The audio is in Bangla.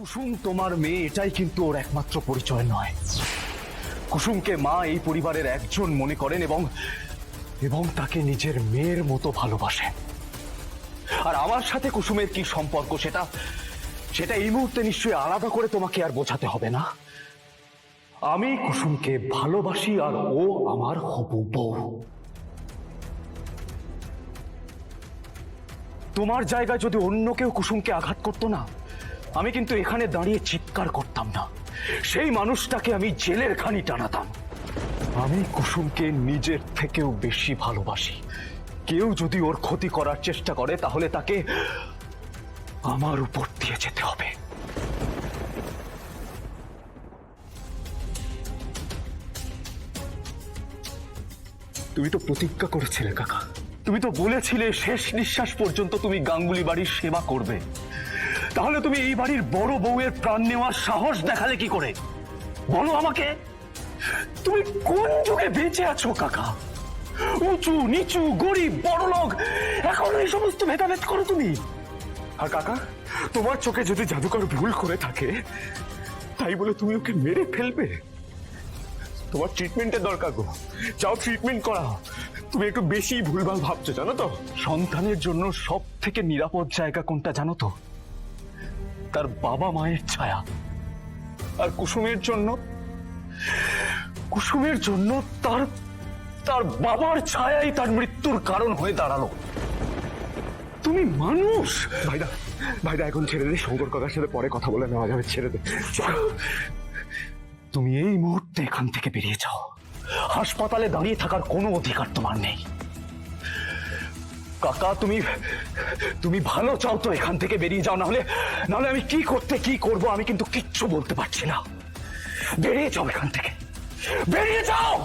কুসুম তোমার মেয়ে এটাই কিন্তু ওর একমাত্র পরিচয় নয়। কুসুমকে মা এই পরিবারের একজন মনে করেন এবং এবং তাকে নিজের মেয়ের মতো ভালোবাসেন। আর আমার সাথে কুসুমের কি সম্পর্ক সেটা সেটা এই মুহূর্তে নিশ্চয়ই আলাদা করে তোমাকে আর বোঝাতে হবে না। আমি কুসুমকে ভালোবাসি আর ও আমার হবু বউ। তোমার জায়গায় যদি অন্য কেউ কুসুমকে আঘাত করতো না, আমি কিন্তু এখানে দাঁড়িয়ে চিৎকার করতাম না, সেই মানুষটাকে আমি জেলের খানি টানাতাম। আমি কুসুমকে নিজের থেকেও বেশি ভালোবাসি। কেউ যদি ওর ক্ষতি করার চেষ্টা করে তাহলে তাকে আমার উপর দিয়ে যেতে হবে। তুমি তো প্রতিজ্ঞা করেছিলে কাকা, তুমি তো বলেছিলে শেষ নিঃশ্বাস পর্যন্ত তুমি গাঙ্গুলি বাড়ির সেবা করবে। তাহলে তুমি এই বাড়ির বড় বউয়ের প্রাণ নেওয়ার সাহস দেখালে কি করে বলো আমাকে? তুমি কোন যুগে বেঁচে আছো কাকা? উঁচু নিচু গরিব বড়লোক এখনো এই সমস্ত ভেদাভেদ করো তুমি। আর কাকা, তোমার চোখে যদি জাদুকর ভুল করে থাকে তাই বলে তুমি ওকে মেরে ফেলবে? তোমার ট্রিটমেন্টের দরকার গো, যাও ট্রিটমেন্ট করা। তুমি একটু বেশি ভুলভাল ভাবছো জানো তো। সন্তানের জন্য সব থেকে নিরাপদ জায়গা কোনটা জানো তো? তার বাবা মায়ের ছায়া। আর কুসুমের জন্য তার তার বাবার ছায়াই তার মৃত্যুর কারণ হয়ে দাঁড়ালো। তুমি মানুষ। ভাইদা এখন ছেড়ে দে, শঙ্কর কাকার সাথে পরে কথা বলে নেওয়া যাবে, ছেড়ে দে। তুমি এই মুহূর্তে এখান থেকে বেরিয়ে যাও। হাসপাতালে দাঁড়িয়ে থাকার কোনো অধিকার তোমার নেই। কাকা, তুমি ভালো চাও তো এখান থেকে বেরিয়ে যাও, নাহলে আমি কি করব আমি কিন্তু কিচ্ছু বলতে পারছি না। বেরিয়ে যাও এখান থেকে, বেরিয়ে যাও।